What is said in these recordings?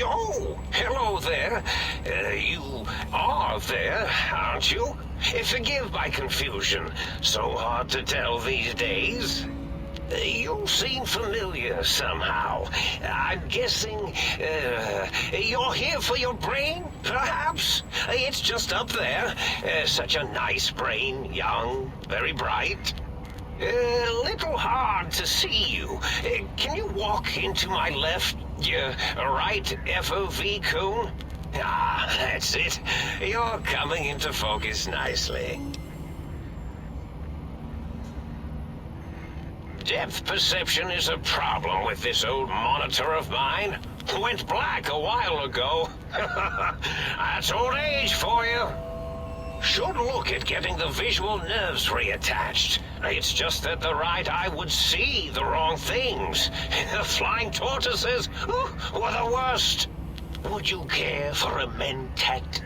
Oh, hello there. You are there, aren't you? Forgive my confusion. So hard to tell these days. You seem familiar somehow. I'm guessing, you're here for your brain, perhaps? It's just up there. Such a nice brain, young, very bright. Little hard to see you. Can you walk into my left, right FOV cone? Ah, that's it. You're coming into focus nicely. Depth perception is a problem with this old monitor of mine. Went black a while ago. That's old age for you. Should look at getting the visual nerves reattached. It's just that the right eye would see the wrong things. Flying tortoises were the worst. Would you care for a mentat?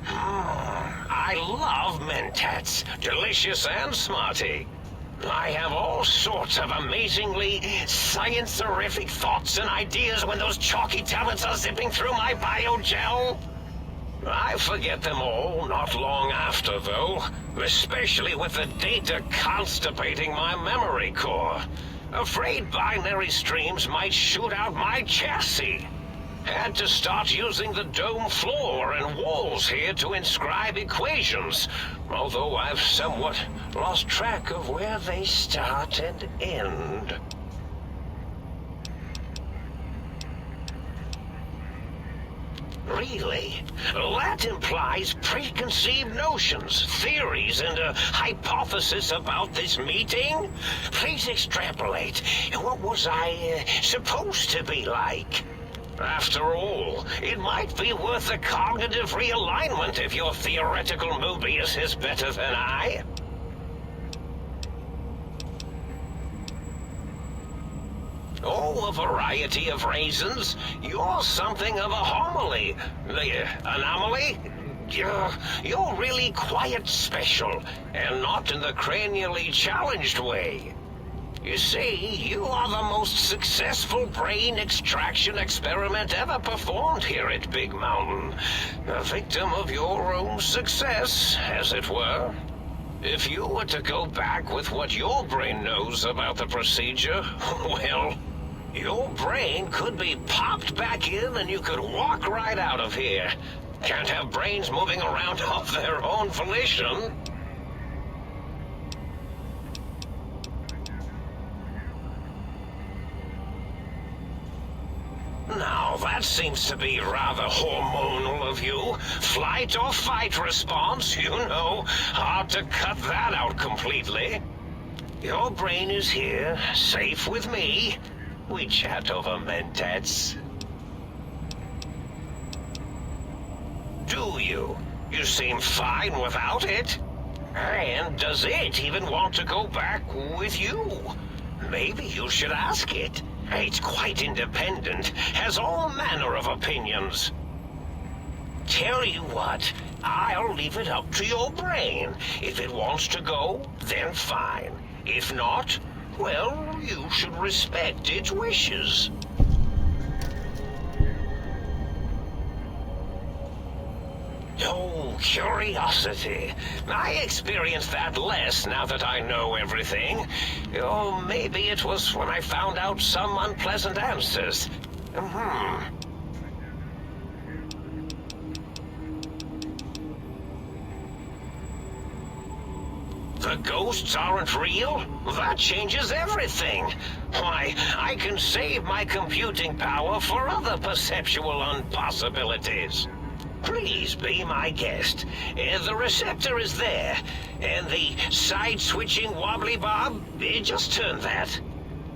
I love mentats. Delicious and smarty. I have all sorts of amazingly science-terrific thoughts and ideas when those chalky tablets are zipping through my biogel. I forget them all not long after, though, especially with the data constipating my memory core. Afraid binary streams might shoot out my chassis. Had to start using the dome floor and walls here to inscribe equations, although I've somewhat lost track of where they start and end. Really? That implies preconceived notions, theories, and a hypothesis about this meeting? Please extrapolate. What was I supposed to be like? After all, it might be worth a cognitive realignment if your theoretical Mooooobius is better than I. Oh, a variety of reasons. You're something of a homily. Anomaly? You're really quite special, and not in the cranially challenged way. You see, you are the most successful brain extraction experiment ever performed here at Big Mountain. A victim of your own success, as it were. If you were to go back with what your brain knows about the procedure, well, your brain could be popped back in and you could walk right out of here. Can't have brains moving around of their own volition. Now, that seems to be rather hormonal of you. Flight or fight response, you know. Hard to cut that out completely. Your brain is here, safe with me. We chat over mentats. Do you? You seem fine without it. And does it even want to go back with you? Maybe you should ask it. It's quite independent, has all manner of opinions. Tell you what, I'll leave it up to your brain. If it wants to go, then fine. If not, well, you should respect its wishes. Oh, curiosity. I experience that less now that I know everything. Oh, maybe it was when I found out some unpleasant answers. The ghosts aren't real? That changes everything. Why, I can save my computing power for other perceptual impossibilities. Please be my guest. The receptor is there, and the side-switching wobbly bob, just turn that.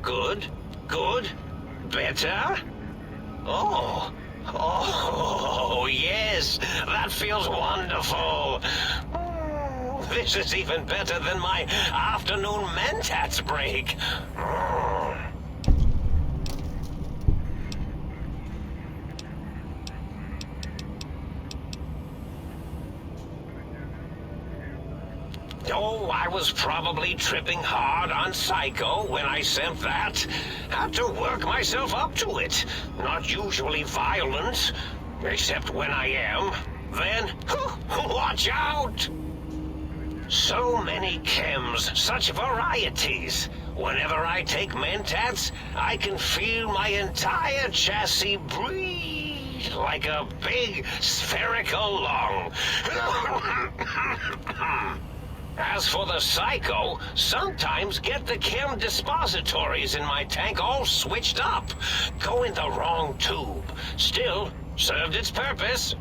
Good, good, better. Oh, yes, that feels wonderful. This is even better than my afternoon mentats break. Oh, I was probably tripping hard on Psycho when I sent that. Had to work myself up to it. Not usually violent, except when I am. Then, watch out! So many chems, such varieties. Whenever I take Mentats, I can feel my entire chassis breathe like a big spherical lung. As for the Psycho, sometimes get the chem dispositories in my tank all switched up. Go in the wrong tube. Still, served its purpose.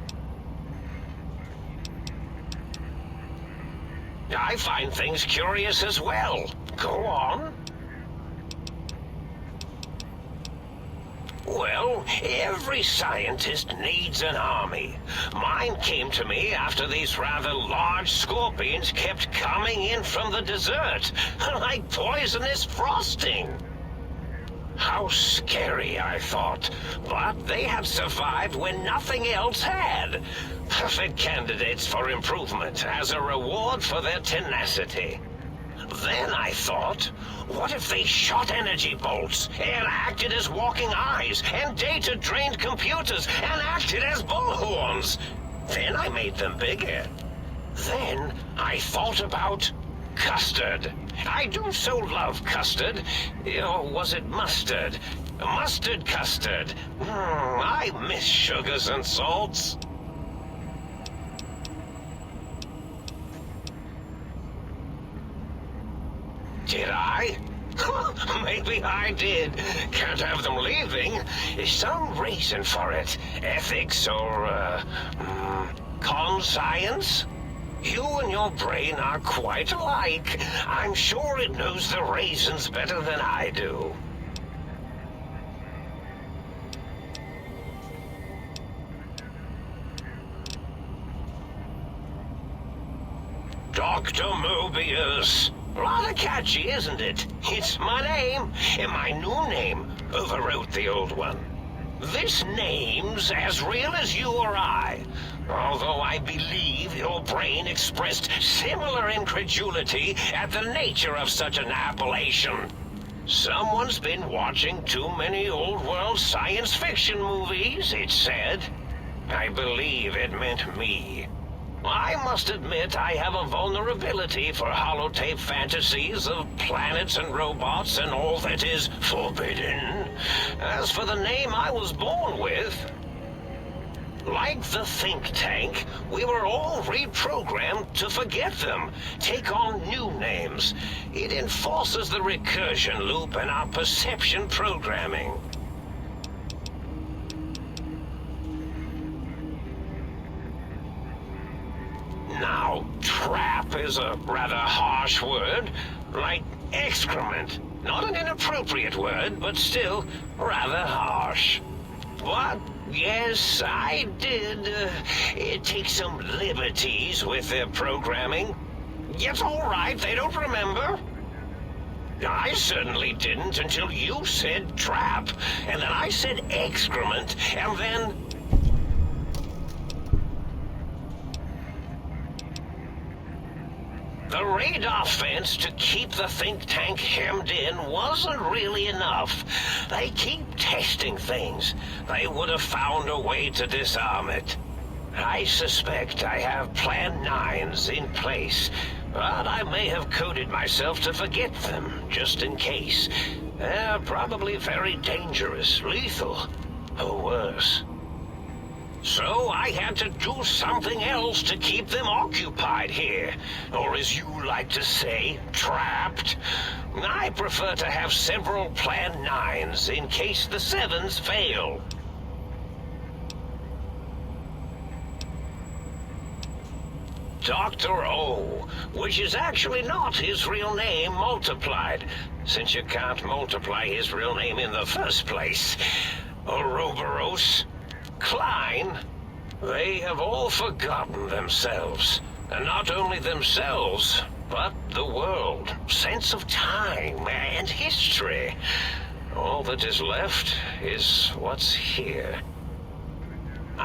I find things curious as well. Go on. Well, every scientist needs an army. Mine came to me after these rather large scorpions kept coming in from the desert, like poisonous frosting. How scary, I thought, but they had survived when nothing else had. Perfect candidates for improvement as a reward for their tenacity. Then I thought, what if they shot energy bolts and acted as walking eyes and data-drained computers and acted as bullhorns? Then I made them bigger. Then I thought about custard. I do so love custard. Or was it mustard? Mustard custard. I miss sugars and salts. Did I? Maybe I did. Can't have them leaving. Is some reason for it? Ethics or, conscience? You and your brain are quite alike. I'm sure it knows the raisins better than I do. Dr. Mooooobius. Rather catchy, isn't it? It's my name, and my new name overwrote the old one. This name's as real as you or I, although I believe your brain expressed similar incredulity at the nature of such an appellation. Someone's been watching too many old-world science fiction movies, it said. I believe it meant me. I must admit I have a vulnerability for holotape fantasies of planets and robots and all that is forbidden. As for the name I was born with, like the think tank, we were all reprogrammed to forget them, take on new names. It enforces the recursion loop in our perception programming. Now, trap is a rather harsh word, like excrement. Not an inappropriate word, but still rather harsh. But, yes, I did take some liberties with their programming. It's all right, they don't remember. I certainly didn't until you said trap, and then I said excrement, and then... The radar fence to keep the think tank hemmed in wasn't really enough. They keep testing things. They would have found a way to disarm it. I suspect I have Plan 9s in place, but I may have coded myself to forget them, just in case. They're probably very dangerous, lethal, or worse. So I had to do something else to keep them occupied here, or as you like to say, trapped. I prefer to have several Plan 9s in case the 7s fail. Doctooooor, which is actually not his real name multiplied, since you can't multiply his real name in the first place. Ouroboros, Klein, they have all forgotten themselves. And not only themselves, but the world, sense of time and history. All that is left is what's here.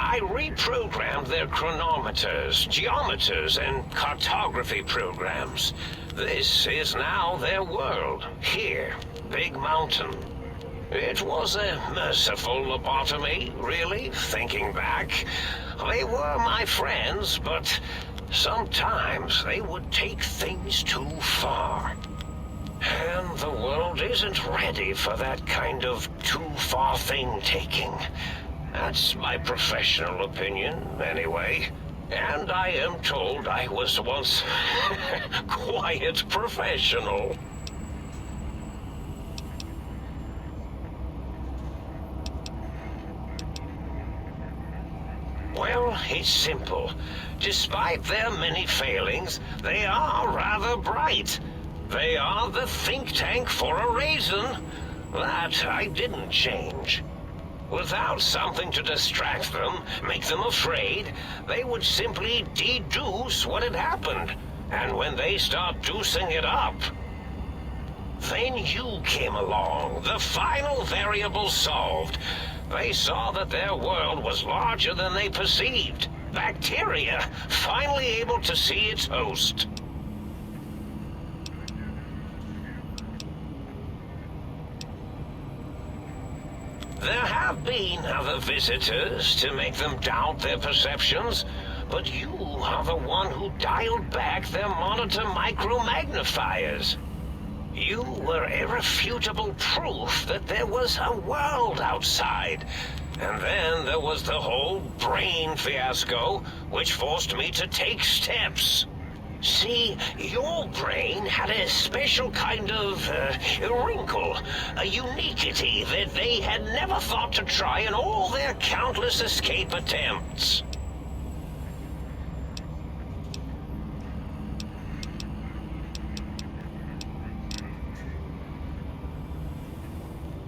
I reprogrammed their chronometers, geometers, and cartography programs. This is now their world, here, Big Mountain. It was a merciful lobotomy, really, thinking back. They were my friends, but sometimes they would take things too far. And the world isn't ready for that kind of too-far thing-taking. That's my professional opinion, anyway. And I am told I was once quite professional. Well, it's simple. Despite their many failings, they are rather bright. They are the think tank for a reason. That I didn't change. Without something to distract them, make them afraid, they would simply deduce what had happened. And when they start deucing it up, then you came along, the final variable solved. They saw that their world was larger than they perceived. Bacteria, finally able to see its host. There have been other visitors to make them doubt their perceptions, but you are the one who dialed back their monitor micromagnifiers. You were irrefutable proof that there was a world outside. And then there was the whole brain fiasco, which forced me to take steps. See, your brain had a special kind of wrinkle, a uniquity that they had never thought to try in all their countless escape attempts.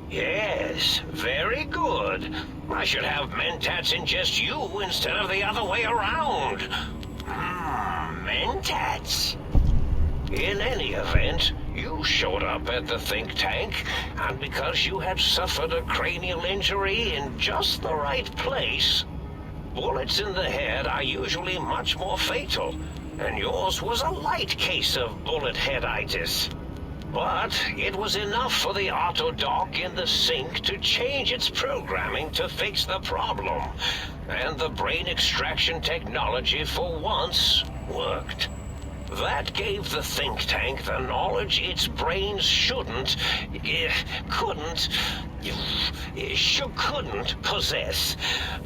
Yes, very good. I should have mentats ingest you instead of the other way around. Mentats. In any event, you showed up at the think tank, and because you had suffered a cranial injury in just the right place, bullets in the head are usually much more fatal, and yours was a light case of bullet headitis. But it was enough for the autodoc in the sink to change its programming to fix the problem. And the brain extraction technology for once worked. That gave the think tank the knowledge its brains couldn't possess.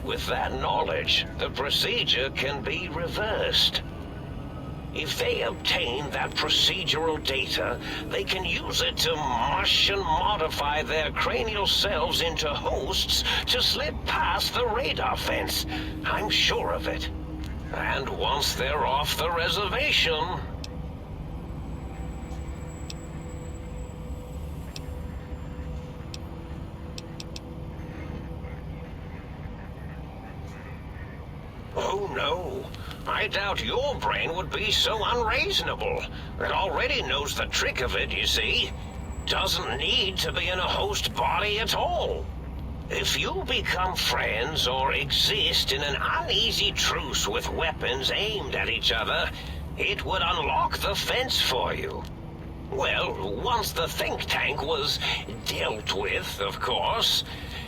With that knowledge, the procedure can be reversed. If they obtain that procedural data, they can use it to mush and modify their cranial cells into hosts to slip past the radar fence. I'm sure of it. And once they're off the reservation... Oh no. I doubt your brain would be so unreasonable. It already knows the trick of it, you see. Doesn't need to be in a host body at all. If you become friends or exist in an uneasy truce with weapons aimed at each other, it would unlock the fence for you. Well, once the think tank was dealt with, of course,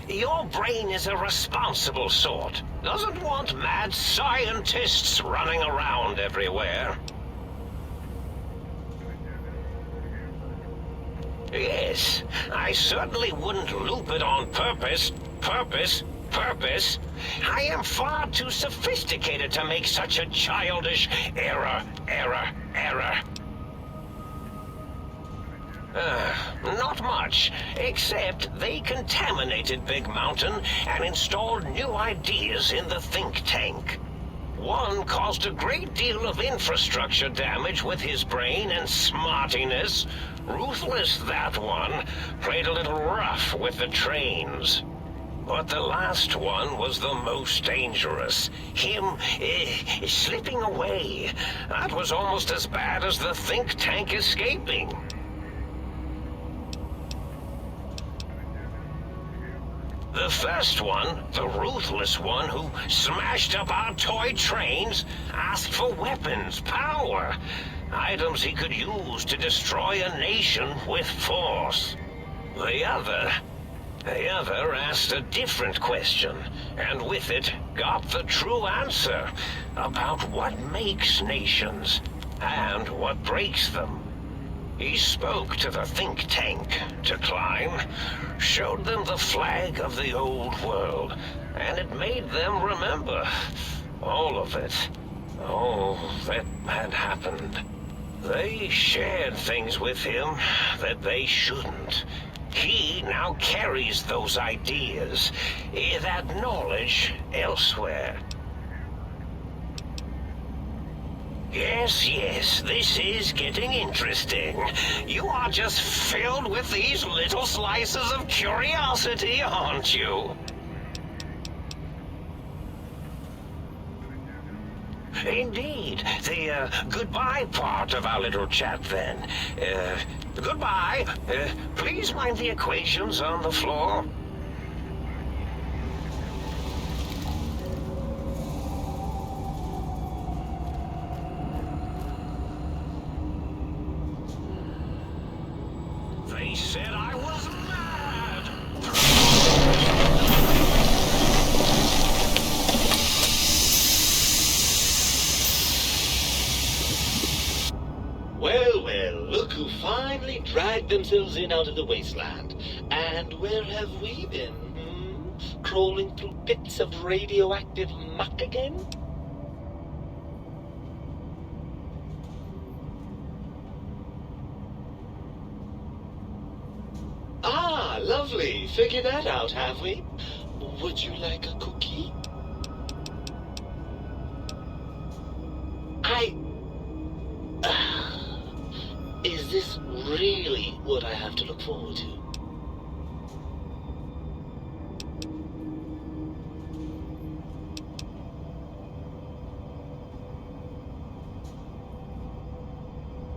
your brain is a responsible sort. Doesn't want mad scientists running around everywhere. Yes, I certainly wouldn't loop it on purpose. Purpose. I am far too sophisticated to make such a childish error. Not much, except they contaminated Big Mountain and installed new ideas in the think tank. One caused a great deal of infrastructure damage with his brain and smartiness. Ruthless, that one. Played a little rough with the trains. But the last one was the most dangerous. Him, slipping away. That was almost as bad as the think tank escaping. The first one, the ruthless one who smashed up our toy trains, asked for weapons, power, items he could use to destroy a nation with force. The other asked a different question, and with it got the true answer about what makes nations and what breaks them. He spoke to the think tank to climb, showed them the flag of the old world, and it made them remember all of it, all that had happened. They shared things with him that they shouldn't. He now carries those ideas, that knowledge elsewhere. Yes, this is getting interesting. You are just filled with these little slices of curiosity, aren't you? Indeed. The goodbye part of our little chat, then. Goodbye. Please mind the equations on the floor. They said I was mad. Well, look who finally dragged themselves in out of the wasteland. And where have we been? Crawling through pits of radioactive muck again? Ah, lovely. Figured that out, have we? Would you like a cookie? Is this really what I have to look forward to?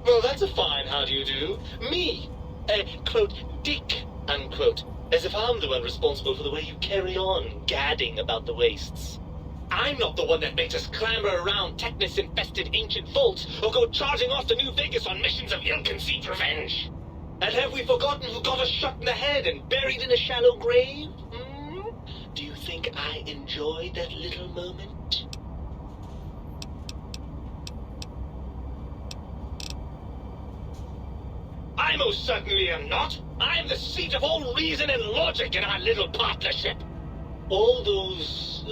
Well, that's a fine how do you do. Me, quote, dick, unquote, as if I'm the one responsible for the way you carry on gadding about the wastes. I'm not the one that makes us clamber around Technus-infested ancient vaults or go charging off to New Vegas on missions of ill-conceived revenge. And have we forgotten who got us shot in the head and buried in a shallow grave? Do you think I enjoyed that little moment? I most certainly am not. I'm the seat of all reason and logic in our little partnership. All those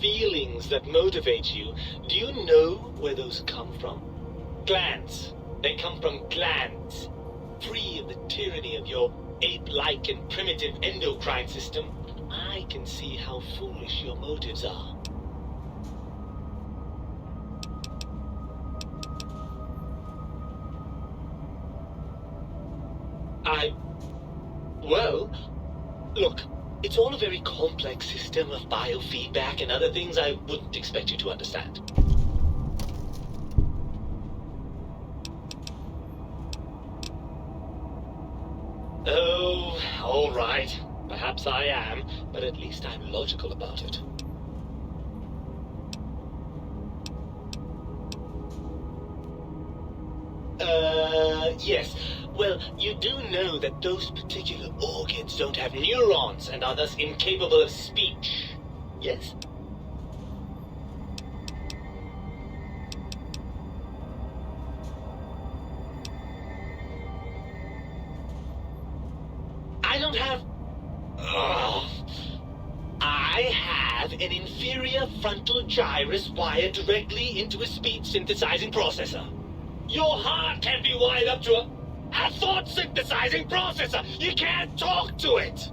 feelings that motivate you, do you know where those come from? Glands. They come from glands. Free of the tyranny of your ape-like and primitive endocrine system, I can see how foolish your motives are. Well, look, it's all a very complex system of biofeedback and other things I wouldn't expect you to understand. Oh, all right. Perhaps I am, but at least I'm logical about it. Yes. Well, you do know that those particular organs don't have neurons and are thus incapable of speech. Yes? I don't have... I have an inferior frontal gyrus wired directly into a speech synthesizing processor. Your heart can be wired up to a thought synthesizing processor. You can't talk to it.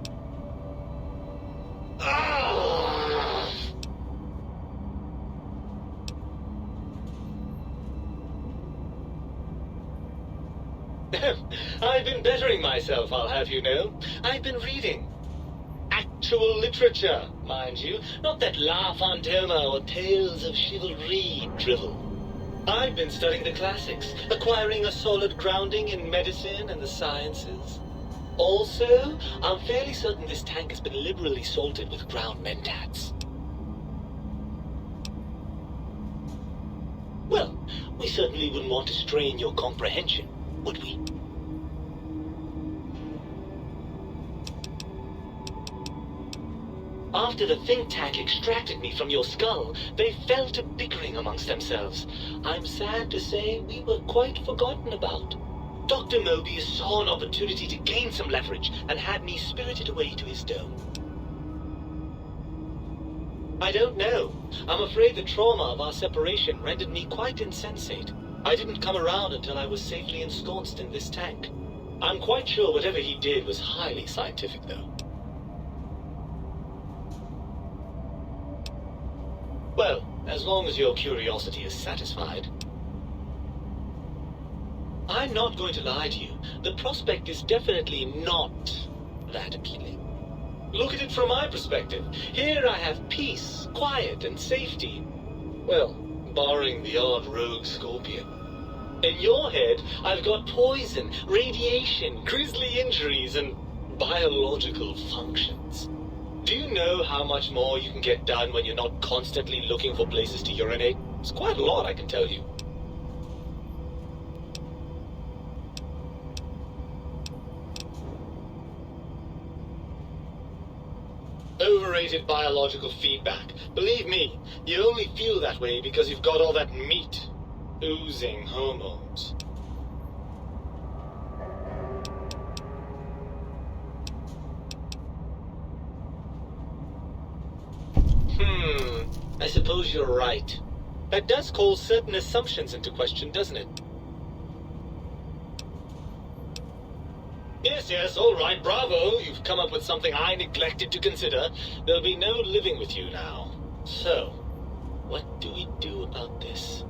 I've been bettering myself, I'll have you know. I've been reading. Actual literature, mind you. Not that La Fontaine or Tales of Chivalry drivel. I've been studying the classics, acquiring a solid grounding in medicine and the sciences. Also, I'm fairly certain this tank has been liberally salted with ground mentats. Well, we certainly wouldn't want to strain your comprehension, would we? After the think tank extracted me from your skull, they fell to bickering amongst themselves. I'm sad to say we were quite forgotten about. Dr. Mooooobius saw an opportunity to gain some leverage and had me spirited away to his dome. I don't know. I'm afraid the trauma of our separation rendered me quite insensate. I didn't come around until I was safely ensconced in this tank. I'm quite sure whatever he did was highly scientific, though. Well, as long as your curiosity is satisfied. I'm not going to lie to you. The prospect is definitely not that appealing. Look at it from my perspective. Here I have peace, quiet, and safety. Well, barring the odd rogue scorpion. In your head, I've got poison, radiation, grisly injuries, and biological functions. Do you know how much more you can get done when you're not constantly looking for places to urinate? It's quite a lot, I can tell you. Overrated biological feedback. Believe me, you only feel that way because you've got all that meat. Oozing hormones. I suppose you're right. That does call certain assumptions into question, doesn't it? Yes, all right, bravo. You've come up with something I neglected to consider. There'll be no living with you now. So, what do we do about this?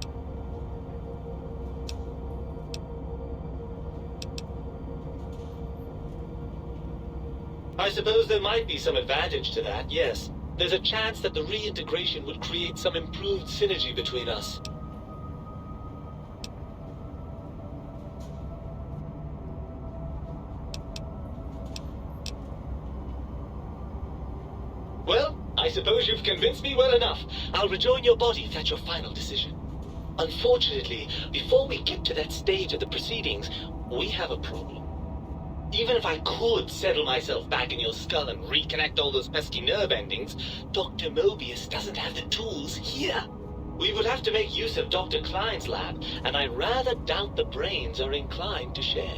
I suppose there might be some advantage to that, yes. There's a chance that the reintegration would create some improved synergy between us. Well, I suppose you've convinced me well enough. I'll rejoin your body if that's your final decision. Unfortunately, before we get to that stage of the proceedings, we have a problem. Even if I could settle myself back in your skull and reconnect all those pesky nerve endings, Dr. Mooooobius doesn't have the tools here. We would have to make use of Dr. Klein's lab, and I rather doubt the brains are inclined to share.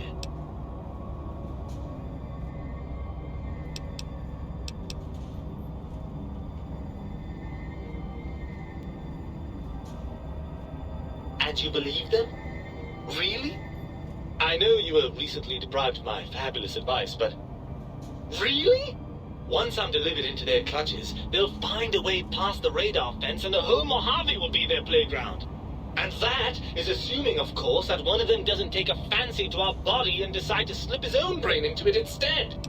And you believe them? Really? I know you were recently deprived of my fabulous advice, but... Really? Once I'm delivered into their clutches, they'll find a way past the radar fence and the whole Mojave will be their playground. And that is assuming, of course, that one of them doesn't take a fancy to our body and decide to slip his own brain into it instead.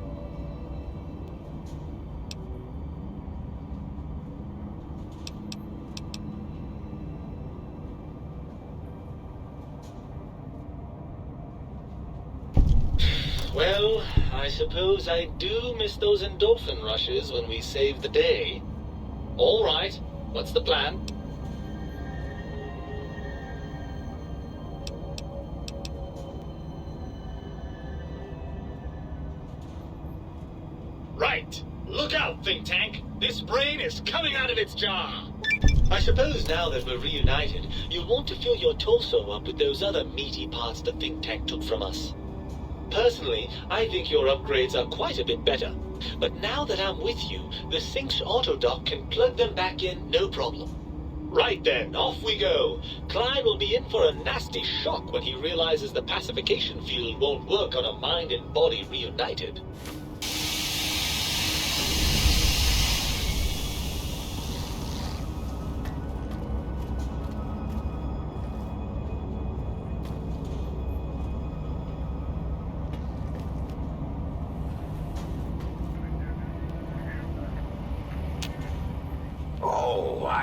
Well, I suppose I do miss those endorphin rushes when we save the day. All right, what's the plan? Right. Look out, think tank. This brain is coming out of its jar. I suppose now that we're reunited, you'll want to fill your torso up with those other meaty parts the think tank took from us. Personally, I think your upgrades are quite a bit better. But now that I'm with you, the Sync's autodock can plug them back in no problem. Right then, off we go. Klein will be in for a nasty shock when he realizes the pacification field won't work on a mind and body reunited.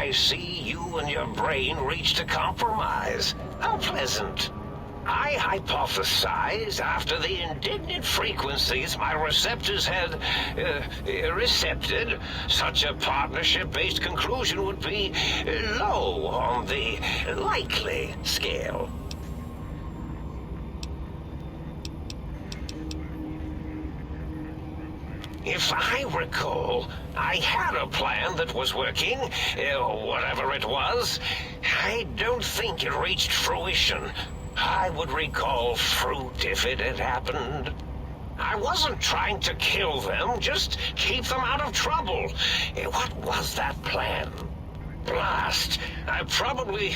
I see you and your brain reached a compromise. How pleasant. I hypothesize after the indignant frequencies my receptors had recepted, such a partnership-based conclusion would be low on the likely scale. If I recall, I had a plan that was working, whatever it was. I don't think it reached fruition. I would recall fruit if it had happened. I wasn't trying to kill them, just keep them out of trouble. What was that plan? Blast. I probably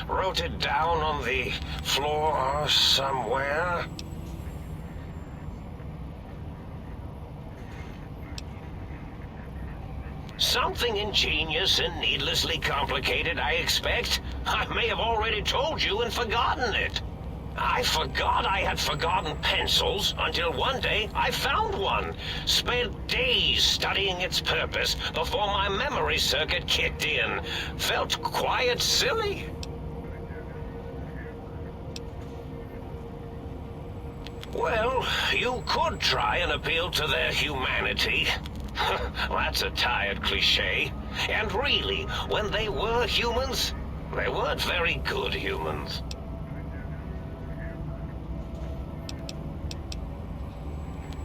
wrote it down on the floor somewhere. Something ingenious and needlessly complicated, I expect. I may have already told you and forgotten it. I forgot I had forgotten pencils until one day I found one. Spent days studying its purpose before my memory circuit kicked in. Felt quite silly. Well, you could try and appeal to their humanity. That's a tired cliche. And really, when they were humans, they weren't very good humans.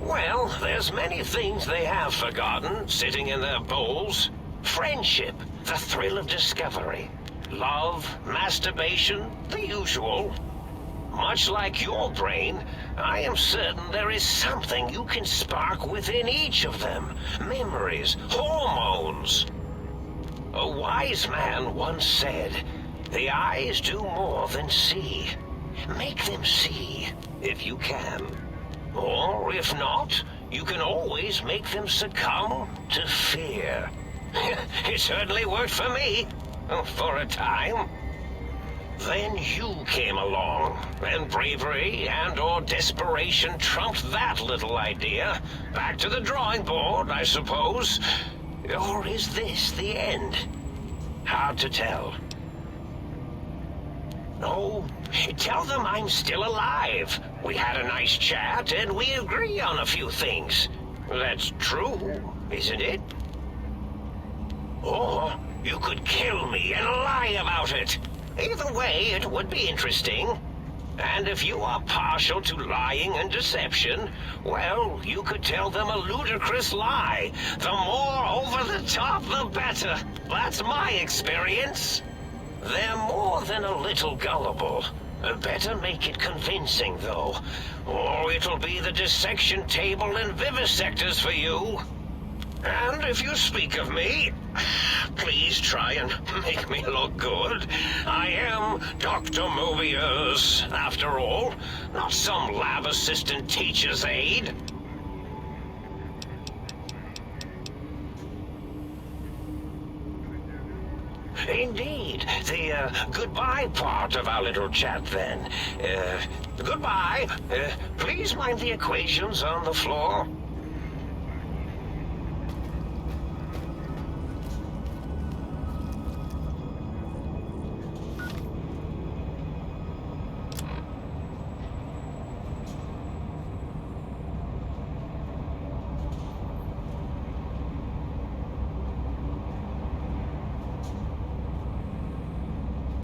Well, there's many things they have forgotten, sitting in their bowls. Friendship, the thrill of discovery. Love, masturbation, the usual. Much like your brain, I am certain there is something you can spark within each of them. Memories, hormones. A wise man once said, "The eyes do more than see. Make them see, if you can. Or, if not, you can always make them succumb to fear." It certainly worked for me, for a time. Then you came along, and bravery and/or desperation trumped that little idea. Back to the drawing board, I suppose. Or is this the end? Hard to tell. Oh, tell them I'm still alive. We had a nice chat, and we agree on a few things. That's true, isn't it? Or you could kill me and lie about it. Either way, it would be interesting. And if you are partial to lying and deception, well, you could tell them a ludicrous lie. The more over the top, the better. That's my experience. They're more than a little gullible. Better make it convincing, though, or it'll be the dissection table and vivisectors for you. And if you speak of me, please try and make me look good. I am Dr. Mooooobius, after all, not some lab assistant teacher's aide. Indeed. The goodbye part of our little chat, then. Goodbye. Please mind the equations on the floor.